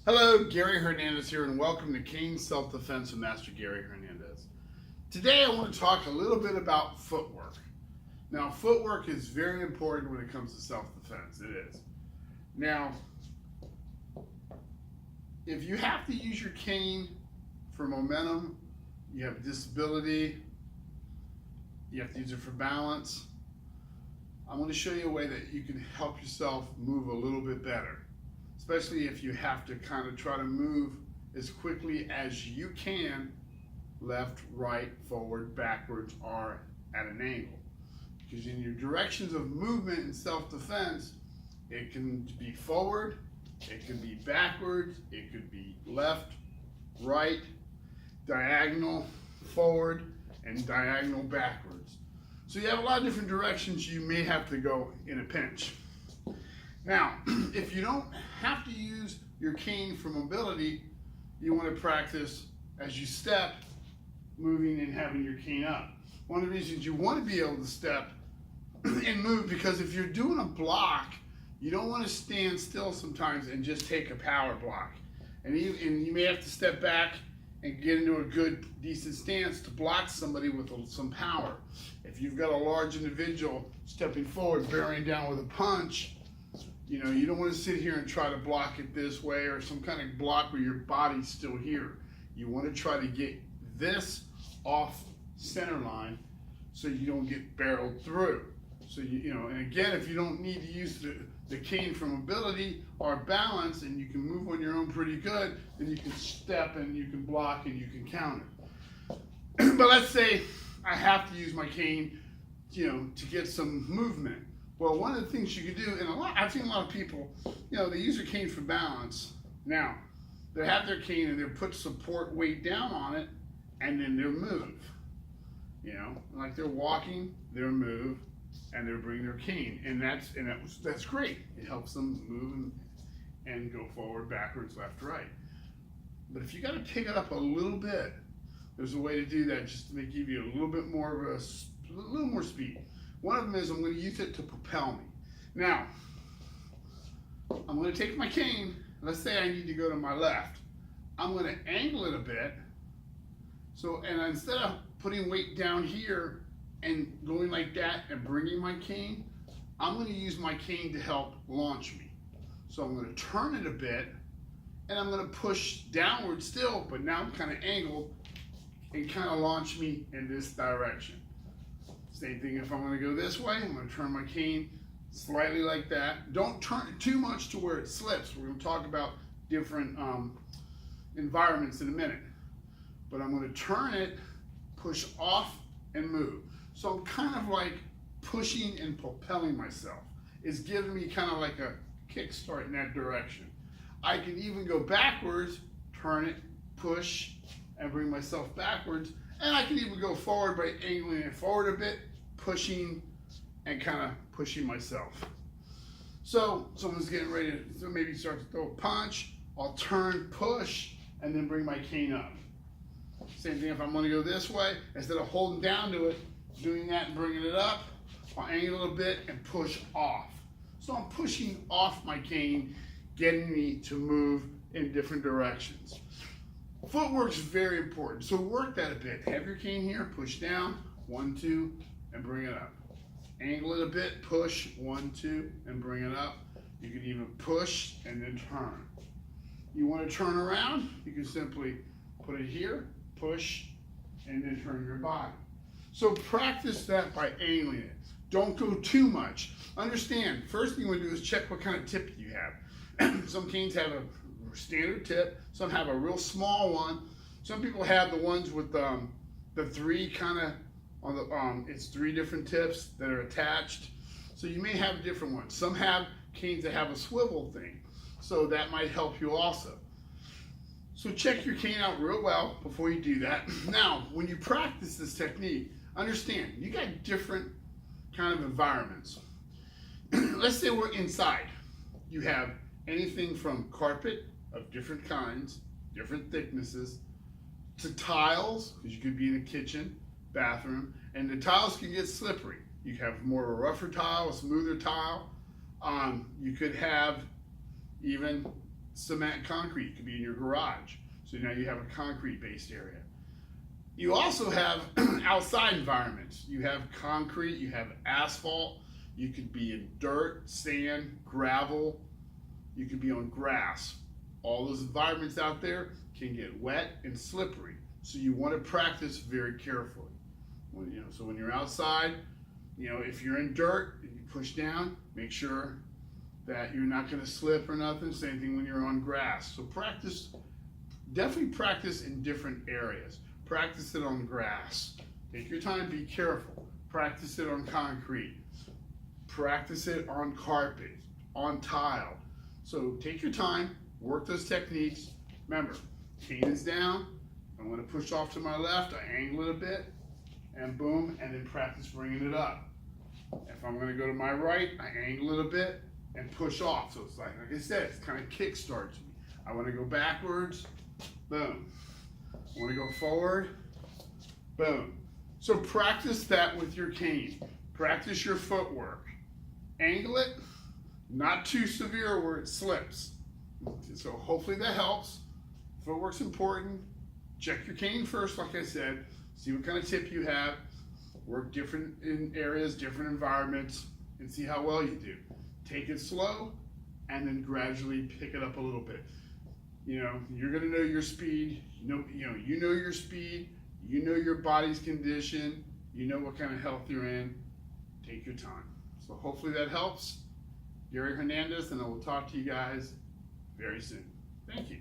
Hello, Gary Hernandez here, and welcome to Cane Self-Defense with Master Gary Hernandez. Today I want to talk a little bit about footwork. Now, footwork is very important when it comes to self-defense. It is. Now, if you have to use your cane for momentum, you have a disability, you have to use it for balance, I'm going to show you a way that you can help yourself move a little bit better. Especially if you have to kind of try to move as quickly as you can, left, right, forward, backwards, or at an angle. Because in your directions of movement in self-defense, it can be forward, it can be backwards, it could be left, right, diagonal, forward, and diagonal backwards. So you have a lot of different directions you may have to go in a pinch. Now, if you don't have to use your cane for mobility, you want to practice as you step, moving and having your cane up. One of the reasons you want to be able to step and move, because if you're doing a block, you don't want to stand still sometimes and just take a power block. And you may have to step back and get into a good, decent stance to block somebody with some power. If you've got a large individual stepping forward, bearing down with a punch, you don't want to sit here and try to block it this way or some kind of block where your body's still here. You want to try to get this off center line so you don't get barreled through. So and again, if you don't need to use the cane for mobility or balance and you can move on your own pretty good, then you can step and you can block and you can counter. But let's say I have to use my cane, to get some movement. Well, one of the things you can do, and I've seen a lot of people, they use their cane for balance. Now, they have their cane and they put support weight down on it, and then they'll move. Like they're walking, they'll move, and they'll bring their cane, and that's great. It helps them move and go forward, backwards, left, right. But if you got to pick it up a little bit, there's a way to do that just to give you a little bit more of a little more speed. One of them is I'm going to use it to propel me. Now, I'm going to take my cane. Let's say I need to go to my left. I'm going to angle it a bit. And instead of putting weight down here and going like that and bringing my cane, I'm going to use my cane to help launch me. So I'm going to turn it a bit, and I'm going to push downward still, but now I'm kind of angled and kind of launch me in this direction. Same thing if I'm going to go this way, I'm going to turn my cane slightly like that. Don't turn it too much to where it slips. We're going to talk about different environments in a minute. But I'm going to turn it, push off, and move. So I'm kind of like pushing and propelling myself. It's giving me kind of like a kickstart in that direction. I can even go backwards, turn it, push, and bring myself backwards. And I can even go forward by angling it forward a bit, pushing, and kind of pushing myself. So someone's getting ready to maybe start to throw a punch, I'll turn, push, and then bring my cane up. Same thing if I'm going to go this way, instead of holding down to it, doing that and bringing it up, I'll angle it a bit and push off. So I'm pushing off my cane, getting me to move in different directions. Footwork's very important, so work that a bit. Have your cane here, push down, 1, 2, and bring it up. Angle it a bit, push, 1, 2, and bring it up. You can even push and then turn. You want to turn around, you can simply put it here, push, and then turn your body. So practice that by angling it. Don't go too much. Understand, first thing you want to do is check what kind of tip you have. Some canes have a standard tip, some have a real small one. Some people have the ones with the three kind of on the it's 3 different tips that are attached. So you may have different ones. Some have canes that have a swivel thing, so that might help you also. So check your cane out real well before you do that. Now, when you practice this technique, understand you got different kind of environments. Let's say we're inside. You have anything from carpet of different kinds, different thicknesses, to tiles, because you could be in a kitchen, bathroom, and the tiles can get slippery. You have more of a rougher tile, a smoother tile. You could have even cement and concrete. It could be in your garage. So now you have a concrete-based area. You also have outside environments. You have concrete, you have asphalt, you could be in dirt, sand, gravel, you could be on grass. All those environments out there can get wet and slippery. So you want to practice very carefully. So when you're outside, if you're in dirt and you push down, make sure that you're not going to slip or nothing. Same thing when you're on grass. So definitely practice in different areas. Practice it on grass. Take your time, be careful. Practice it on concrete. Practice it on carpet, on tile. So take your time, work those techniques. Remember, cane is down. I'm going to push off to my left, I angle it a bit, and boom, and then practice bringing it up. If I'm going to go to my right, I angle it a bit and push off. So it's like I said, it's kind of kick starts me. I want to go backwards, boom. I want to go forward, boom. So practice that with your cane. Practice your footwork. Angle it, not too severe where it slips. So hopefully that helps. Footwork's important. Check your cane first, like I said. See what kind of tip you have. Work different in areas, different environments, and see how well you do. Take it slow, and then gradually pick it up a little bit. You're gonna know your speed. You know your speed. You know your body's condition. You know what kind of health you're in. Take your time. So hopefully that helps. Gary Hernandez, and I will talk to you guys very soon. Thank you.